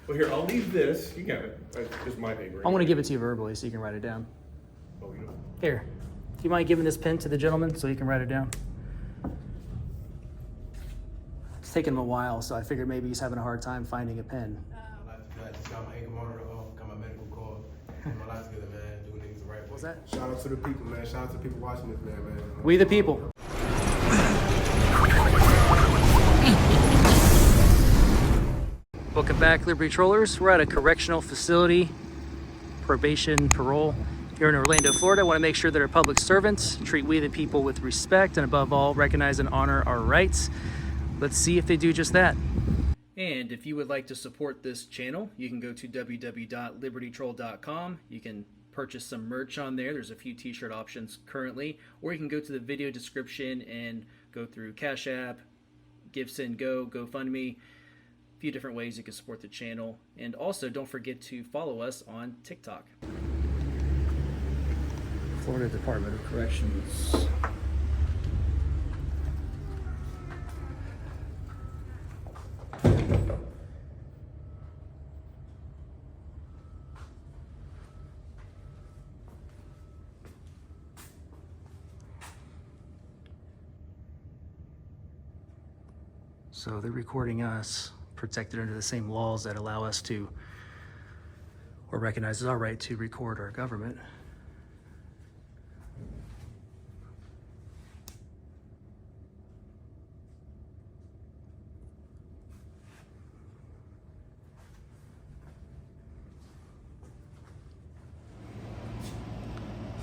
Well, here, I'll leave this. You got it. It's just my paper. I want to give it to you verbally so you can write it down. Oh, you know. Here, do you mind giving this pen to the gentleman so he can write it down? It's taken him a while, so I figured maybe he's having a hard time finding a pen. I just got my ankle monitor off, got my medical card, put my life together, man, doing things the right way. What was that? Shout out to the people, man. Shout out to the people watching this, man. We the people. Welcome back, Liberty Trollers. We're at a correctional facility, probation, parole. Here in Orlando, Florida, I want to make sure that our public servants treat we the people with respect and above all, recognize and honor our rights. Let's see if they do just that. And if you would like to support this channel, you can go to www.libertytroll.com. You can purchase some merch on there. There's a few t-shirt options currently, or you can go to the video description and go through Cash App, GiveSendGo, GoFundMe, a few different ways you can support the channel. And also don't forget to follow us on TikTok. Florida Department of Corrections. So they're recording us, protected under the same laws that allow us to, or recognizes our right to record our government.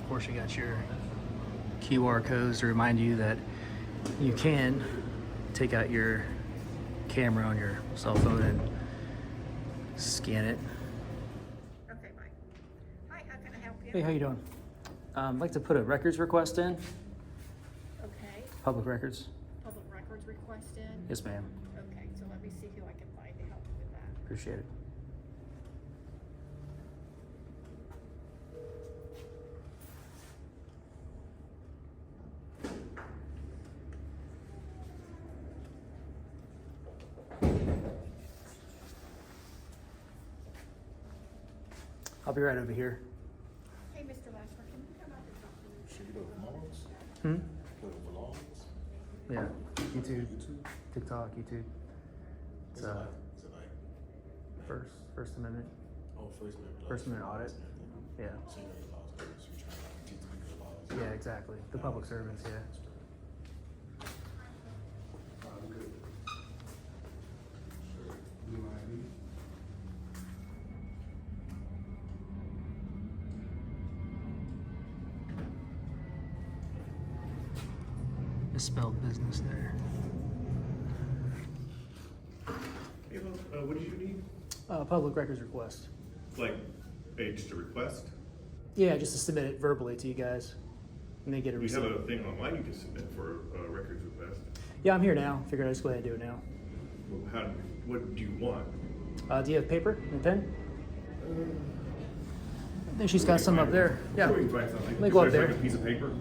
Of course, you got your QR codes to remind you that you can take out your camera on your cell phone and scan it. Okay, Mike. Hi, how can I help you? Hey, how you doing? I'd like to put a records request in. Okay, Public records. public records request in? Yes, ma'am. Okay, so let me see who I can find to help you with that. Appreciate it. I'll be right over here. Hey, Mr. Lasher, can you come up and talk to me? Should we go to vlogs? Hmm? Go to vlogs? Yeah. YouTube, YouTube? TikTok, YouTube. It's Is it like First Amendment. oh, First Amendment? First Amendment audit. Yeah. So you got the laws, so you're trying to teach the people the laws. Yeah, exactly. The public servants, yeah. I'm good. Sure. You mind me? Misspelled business there. Hey, what did you need? Public records request. Like, hey, just a request? Yeah, just to submit it verbally to you guys. And they get a We have receipt. a thing online you can submit for a records request. Yeah, I'm here now. Figured I'd just go ahead and do it now. Well, what do you want? Do you have paper and pen? I think she's got some up there. Yeah. Sure, we can find something. Let me go up Just like there. a piece of paper?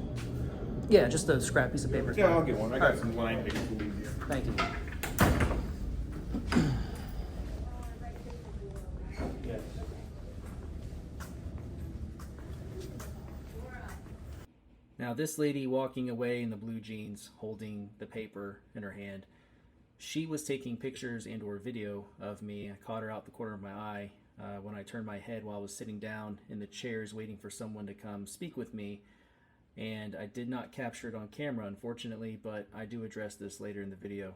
Yeah, just a scrap piece of paper. Yeah, I'll get one. I got some line paper. We'll leave here. Thank you. Yes. Now, this lady walking away in the blue jeans, holding the paper in her hand, she was taking pictures and or video of me. I caught her out the corner of my eye when I turned my head while I was sitting down in the chairs waiting for someone to come speak with me. And I did not capture it on camera, unfortunately, but I do address this later in the video.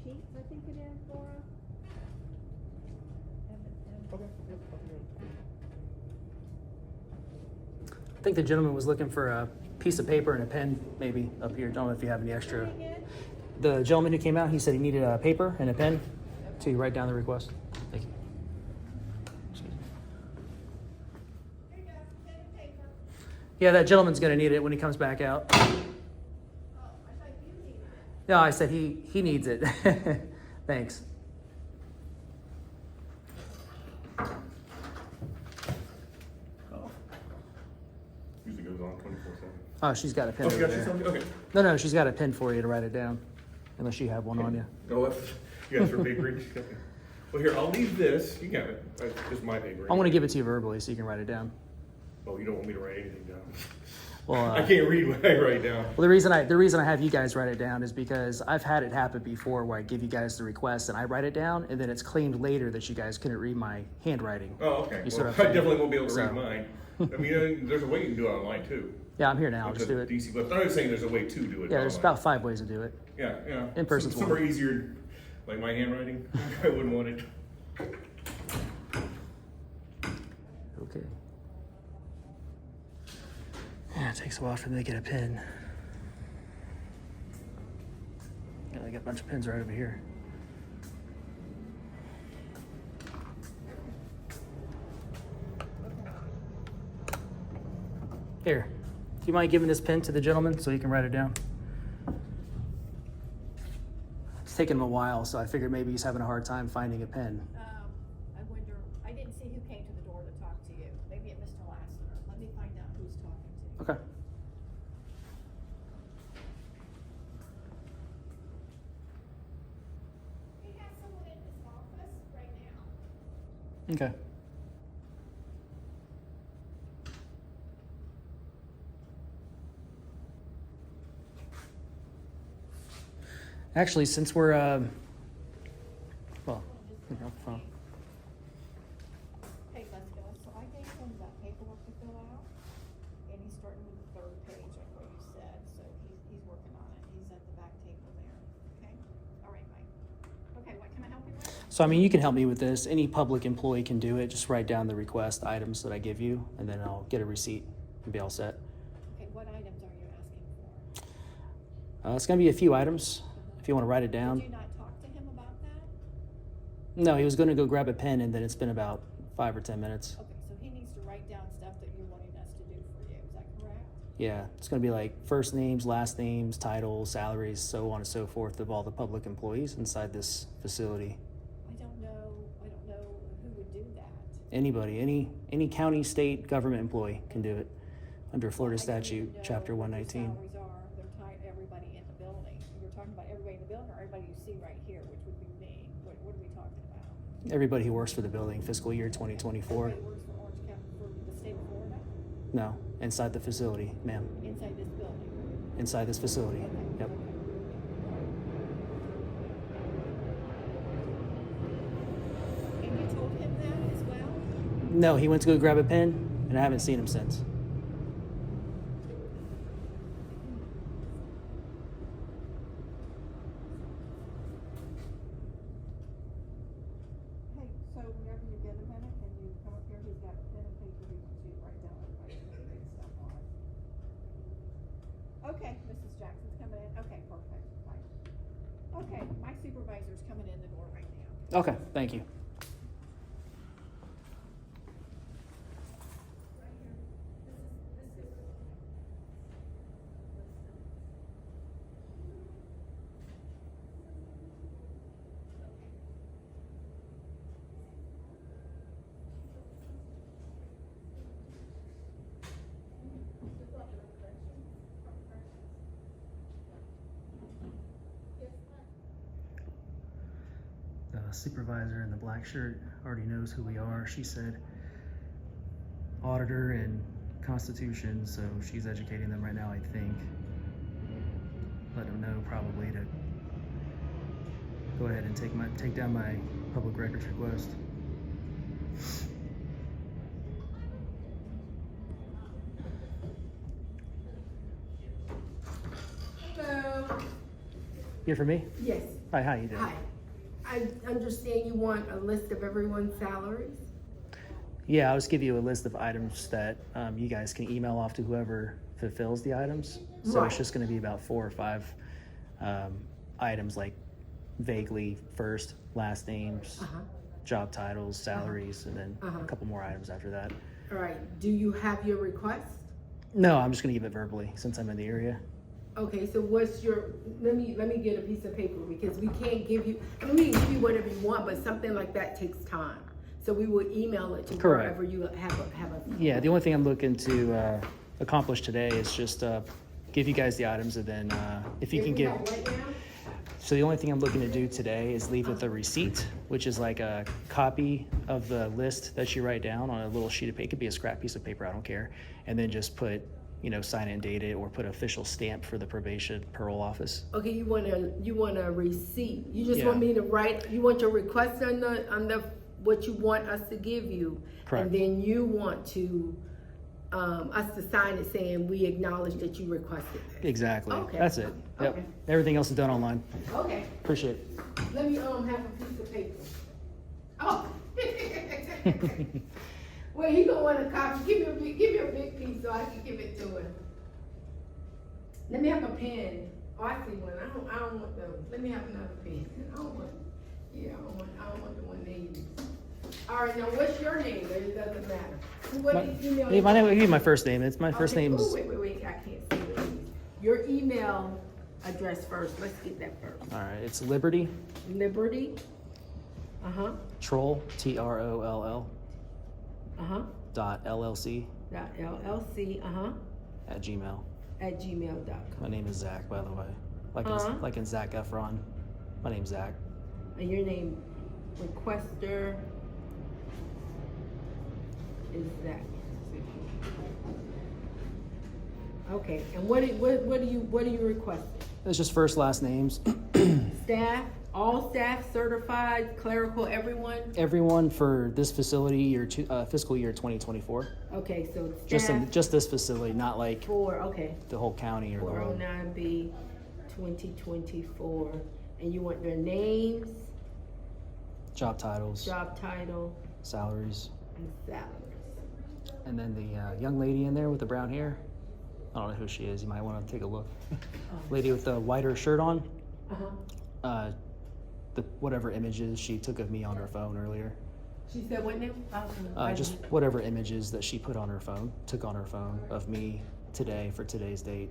Sheets, I think it is, Laura? I think the gentleman was looking for a piece of paper and a pen, maybe, up here. Don't know if you have any extra. The gentleman who came out, he said he needed a paper and a pen to write down the request. Thank you. Excuse me. Yeah, that gentleman's gonna need it when he comes back out. No, I said he needs it. Thanks. Usually goes on 24/7. Oh, she's got a pen Oh, over she got you there. something? Okay. No, she's got a pen for you to write it down. Unless you have one on you. Oh, you got your paper? Okay. Well, here, I'll leave this. You got it. That's just my paper. I want to give it to you verbally so you can write it down. Oh, you don't want me to write anything down? Well, I can't read what I write down. Well, the reason I have you guys write it down is because I've had it happen before where I give you guys the request and I write it down and then it's claimed later that you guys couldn't read my handwriting. Oh, okay. You Well, sort I of definitely won't be able to so. read mine. I mean, there's a way you can do it online too. Yeah, I'm here now. Like Just the do it. DC web. I'm not saying there's a way to do it. Yeah, there's online. about 5 ways to do it. Yeah, yeah. In person's Some one. are easier, like my handwriting. I wouldn't want it. Okay. Yeah, it takes a while for them to get a pen. Yeah, they got a bunch of pens right over here. Here, do you mind giving this pen to the gentleman so he can write it down? It's taken him a while, so I figured maybe he's having a hard time finding a pen. I wonder, I didn't see who came to the door to talk to you. Maybe it Mr. Lassiter. Let me find out who's talking to you. Okay. He has someone in his office right now. Okay. Actually, since we're, well, you know, phone. Hey, let's go. So I gave him that paperwork to fill out, and he's starting with the third page like what you said, so he's working on it. He's at the back table there, okay? All right, Mike. Okay, what can I help you with? So, I mean, you can help me with this. Any public employee can do it. Just write down the request items that I give you, and then I'll get a receipt and be all set. Okay, what items are you asking for? It's going to be a few items, if you want to write it Did down. you not talk to him about that? No, he was going to go grab a pen, and then it's been about 5 or 10 minutes. Okay, so he needs to write down stuff that you're wanting us to do for you, is that correct? Yeah, it's going to be like first names, last names, titles, salaries, so on and so forth of all the public employees inside this facility. I don't know who would do that. Anybody, any county, state, government employee can do it under Florida I don't statute, even know chapter what 119. their salaries are. They're tied everybody in the building. You're talking about everybody in the building or everybody you see right here, which would be me. What are we talking about? Everybody who works for the building, fiscal year 2024. Everybody works for Orange County, for the state of Florida, No, inside the facility, ma'am. inside this building. Inside this facility. Okay, Yep. okay. And you told him that as well? No, he went to go grab a pen, and I haven't seen him since. Hey, so whenever you get a minute, can you come up here, he's got a pen and paper, he wants you to write down everybody's name and stuff on it. Okay, Mrs. Jackson's coming in, okay, perfect, fine. Okay, my supervisor's coming in the door right now. Okay, thank you. The supervisor in the black shirt already knows who we are. She said auditor and constitution, so she's educating them right now, I think. Let them know probably to go ahead and take down my public records request. Hello. Here for me? Yes. Hi, how you doing? Hi. I understand you want a list of everyone's salaries? Yeah, I'll just give you a list of items that you guys can email off to whoever fulfills the items. So Right. it's just going to be about 4 or 5 items, like vaguely first, last names, Uh-huh. job titles, salaries, and then Uh-huh. a couple more items after that. All right. Do you have your request? No, I'm just going to give it verbally since I'm in the area. Okay, so what's your, let me get a piece of paper because we can't give you, I mean, we can give you whatever you want, but something like that takes time. So we will email it to Correct. wherever you have a. Yeah, the only thing I'm looking to accomplish today is just give you guys the items, and then if you can we give. have what now? So the only thing I'm looking to do today is leave with a receipt, which is like a copy of the list that you write down on a little sheet of paper. It could be a scrap piece of paper, I don't care. And then just put, sign it and date it, or put an official stamp for the probation parole office. Okay, you want a receipt. You just Yeah. want me to write, you want your request on the what you want us to give you. Correct. And then you want to, us to sign it saying we acknowledge that you requested this. Exactly. Okay. That's it. Yep. Okay. Everything else is done online. Okay, Appreciate it. let me, have a piece of paper. Oh. Well, he gonna want a copy. Give me a big piece so I can give it to him. Let me have a pen. Oh, I see one. I don't want those. Let me have another pen. I don't want the one they use. All right, now what's your name? It doesn't matter. What email? Hey, my name. I'll give you my first name. It's my first Okay. name Oh, is wait. I can't see what it is. Your email address first. Let's get that first. all right. It's Liberty Liberty. Troll TROLL .LLC .LLC. at Gmail. @gmail.com. My name is Zach, by the way. Like in Zac Efron. My name's Zach. And your name, requester, is Zach. Okay, and what are you requesting? It's just first last names. Staff, all staff certified, clerical, everyone? Everyone for this facility fiscal year 2024. Okay, so staff Just this facility, not like okay, the whole county or the whole. 409B 2024. And you want their names, Job titles, job title, salaries, and salaries. and then the young lady in there with the brown hair. I don't know who she is. You might want to take a look. Lady with the whiter shirt on. The whatever images she took of me on her phone earlier. She said what name? Just whatever images that she took on her phone of me today for today's date.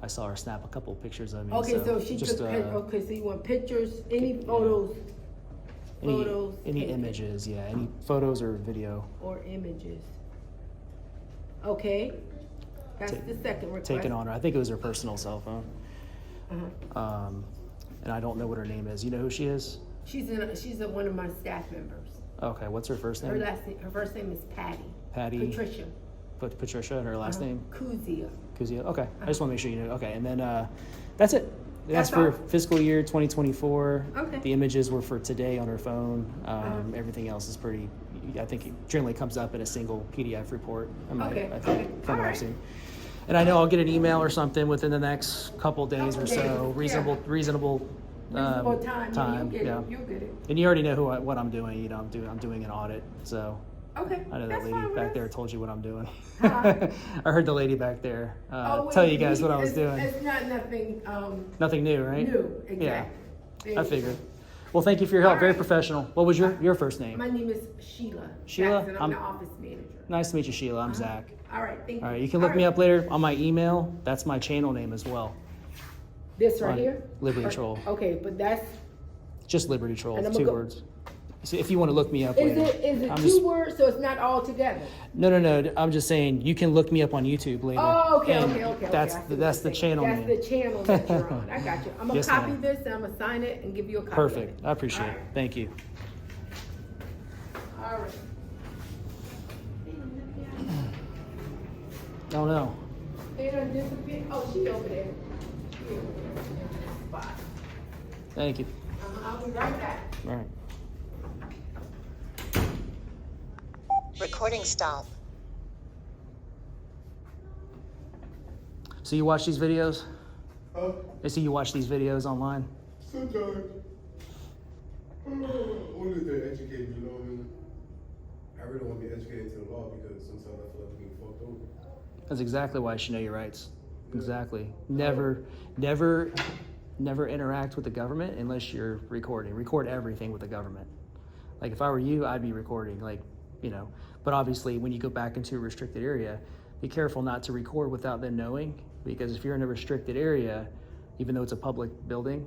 I saw her snap a couple pictures of me. Okay, so she just, took, okay, so you want pictures, any photos? Any images, yeah, any photos or video. Or images. Okay, that's the second request. Taken on her. I think it was her personal cell phone. And I don't know what her name is. You know who she is? She's one of my staff members. Okay, what's her first name? Her first name is Patty. Patty. Patricia. Patricia, and her last name? Kuzia. Kuzia. Okay, I just want to make sure you know. Okay, and then that's it. That's That's for all? fiscal year 2024. Okay. The images were for today on her phone. Everything else is pretty. I think it generally comes up in a single PDF report. Okay, I think okay. from what All I've right. seen. And I know I'll get an email or something within the next couple days or Couple so. days, Reasonable yeah. Reasonable time. Yeah. You'll get it. And you already know what I'm doing. I'm doing an audit. So Okay. I know that that's lady fine with back us. there told you what I'm doing. Huh? I heard the lady back there Oh, tell wait, you guys what I was doing. It's not nothing Nothing new, right? new, exactly. Yeah, There I you figured. go. Well, thank you for your help. All Very right. professional. What was your first name? My name is Sheila. Sheila? Jackson. I'm the office manager. Nice to meet you, Sheila. I'm Zach. All right, thank you. All right, you can look me up later on my email. That's my channel name as well. This right on here? Liberty Or- Troll. Okay, but that's, Just Liberty Troll, And I'm 2 gonna go- words. So if you want to look me up is later. it I'm 2 just- words, so it's not all together? No. I'm just saying you can look me up on YouTube later. Oh, okay. And I That's see the, what that's you're the saying. channel That's name. the channel that you're on. I got you. I'm gonna Yes, copy ma'am. this and I'm gonna sign it and give you a copy. Perfect. Of it. I appreciate All it. right. Thank you. All right. Oh no. They done disappeared. Oh, she over there. She over there. Spot. Thank you. I'll be right back. All right. Recording stop. So you watch these videos? Huh? I see you watch these videos online. Sometimes. Only if they're educated, you know what I mean? I really want to be educated to the law because sometimes I feel like I'm being fucked over. That's exactly why you should know your rights. Exactly. Never interact with the government unless you're recording. Record everything with the government. Like if I were you, I'd be recording, but obviously when you go back into a restricted area, be careful not to record without them knowing, because if you're in a restricted area, even though it's a public building,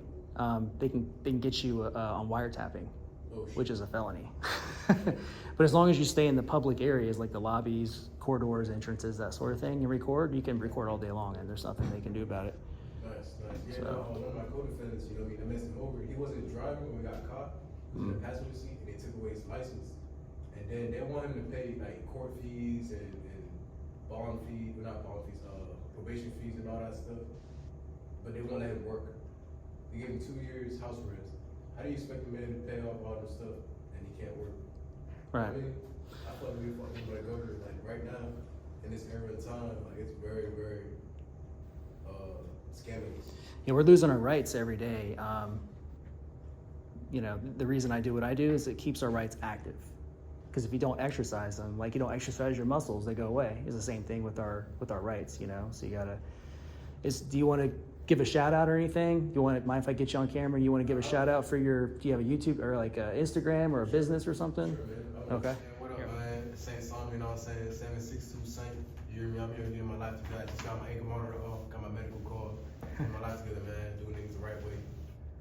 they can get you on wiretapping, Oh, shit. which is a felony. But as long as you stay in the public areas, like the lobbies, corridors, entrances, that sort of thing, and record, you can record all day long, and there's nothing they can do about it. Nice, nice. Yeah, So- no, one of my co-defendants, you know, I messed him over. He wasn't driving when we got caught. He was in the passenger seat, and they took away his license. And then they want him to pay like court fees and bond fees, well, not bond fees, probation fees and all that stuff. But they won't let him work. They gave him 2 years house arrest. How do you expect a man to pay off all this stuff and he can't work? Right. I mean, I thought we were fucking gonna go here, like right now, in this era of time, like it's very, very scandalous. Yeah, we're losing our rights every day. You know, the reason I do what I do is it keeps our rights active. Because if you don't exercise them, like you don't exercise your muscles, they go away. It's the same thing with our rights, you know. So you gotta. Do you want to give a shout out or anything? You want to mind if I get you on camera? You want to give a shout out for your? Do you have a YouTube or like a Instagram or a business or something? Sure, man. Okay. What up, man? Saint Simon, you know what I'm saying? 762 Saint. You hear me? I'm here getting my life together. I just got my ankle monitor off, got my medical card. Getting my life together, man. Doing things the right way.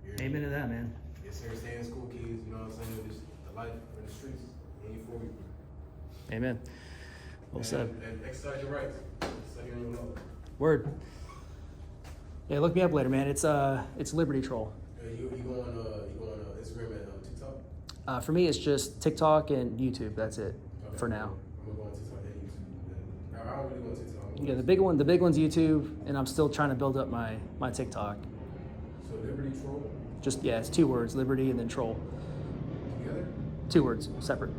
You hear me? Amen to that, man. Yes, sir. Stay in school, kids. You know what I'm saying? Just the life in the streets. Ain't for you. Amen. Well said. And exercise your rights. So you don't even know. Word. Yeah, look me up later, man. It's Liberty Troll. You go on Instagram and TikTok? For me, it's just TikTok and YouTube. That's it for now. I'm gonna go on TikTok and YouTube. I don't really go on TikTok. Yeah, the big one's YouTube, and I'm still trying to build up my TikTok. So Liberty Troll Just it's 2 words, Liberty and then Troll. together? 2 words, separate.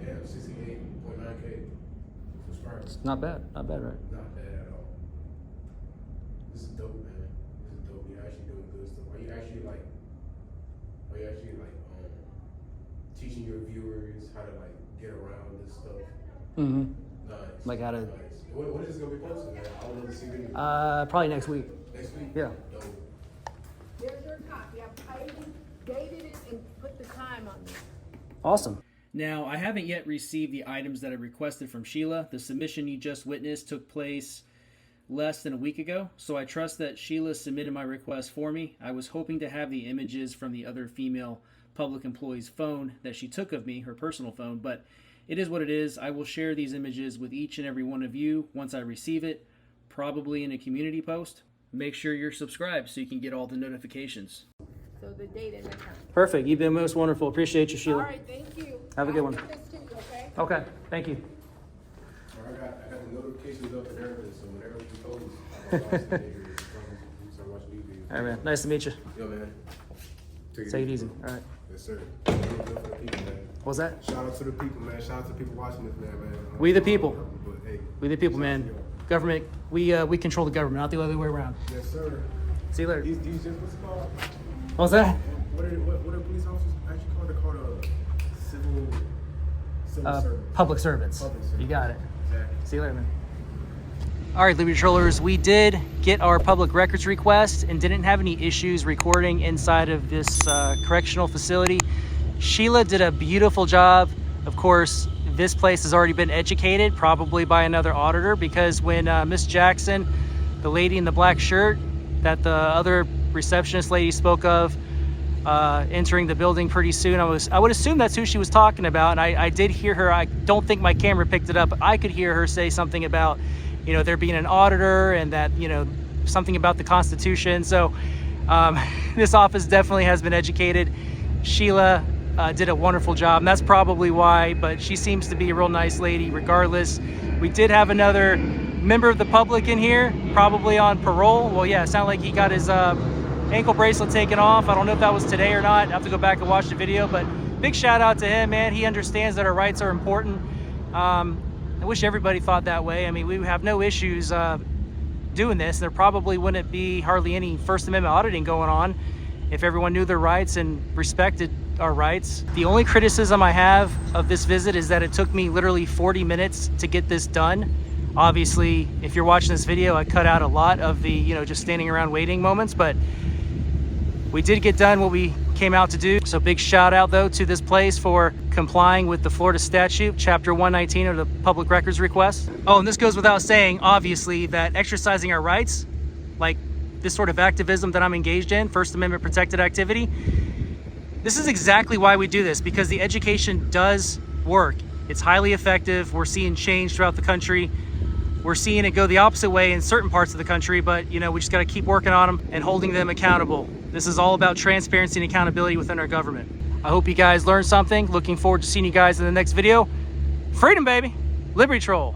Yeah, 68.9K subscribers. It's not bad, right? Not bad at all. This is dope, man. This is dope. You're actually doing good stuff. Are you actually like teaching your viewers how to like get around this stuff? Mm-hmm. Nice. Like how to. Nice. When is this gonna be posted, man? I would love to see videos. Probably next week. Next week? Yeah. Dope. There's your copy. I dated it and put the time on it. Awesome. Now, I haven't yet received the items that I requested from Sheila. The submission you just witnessed took place less than a week ago, so I trust that Sheila submitted my request for me. I was hoping to have the images from the other female public employee's phone that she took of me, her personal phone, but it is what it is. I will share these images with each and every one of you once I receive it, probably in a community post. Make sure you're subscribed so you can get all the notifications. So the date and the time. Perfect. You've been most wonderful. Appreciate you, All Sheila. right, thank you. Have a good one. I'll get this to you, okay? Okay. Thank you. I got the notifications up and everything, so whenever you post, I'll watch the videos. Start watching these videos. All right, man. Nice to meet you. Yo, man. Take it easy. All right. Yes, sir. Good for the people, man. What's that? Shout out to the people, man. Shout out to the people watching this, man. We the people. But, hey, We the people, man. Government. We control the government, not the other way around. yes, sir. See you later. These just what's it called? What's that? What are police officers actually called? They're called civil servants. Public servants. Public servants. You got it. Exactly. See you later, man. All right, Liberty Trollers, we did get our public records request and didn't have any issues recording inside of this correctional facility. Sheila did a beautiful job. Of course, this place has already been educated, probably by another auditor, because when Miss Jackson, the lady in the black shirt that the other receptionist lady spoke of, entering the building pretty soon, I would assume that's who she was talking about, and I did hear her. I don't think my camera picked it up, but I could hear her say something about, you know, there being an auditor and that, you know, something about the Constitution. So this office definitely has been educated. Sheila did a wonderful job, and that's probably why, but she seems to be a real nice lady regardless. We did have another member of the public in here, probably on parole. Well, yeah, it sounded like he got his ankle bracelet taken off. I don't know if that was today or not. I have to go back and watch the video, but big shout out to him, man. He understands that our rights are important. I wish everybody thought that way. I mean, we have no issues doing this. There probably wouldn't be hardly any First Amendment auditing going on if everyone knew their rights and respected our rights. The only criticism I have of this visit is that it took me literally 40 minutes to get this done. Obviously, if you're watching this video, I cut out a lot of the, you know, just standing around waiting moments, but we did get done what we came out to do. So big shout out though to this place for complying with the Florida statute, chapter 119 of the public records request. Oh, and this goes without saying, obviously, that exercising our rights, like this sort of activism that I'm engaged in, First Amendment protected activity, This is exactly why we do this, because the education does work. It's highly effective. We're seeing change throughout the country. We're seeing it go the opposite way in certain parts of the country, but you know, we just got to keep working on them and holding them accountable. This is all about transparency and accountability within our government. I hope you guys learned something. Looking forward to seeing you guys in the next video. Freedom, baby. Liberty Troll.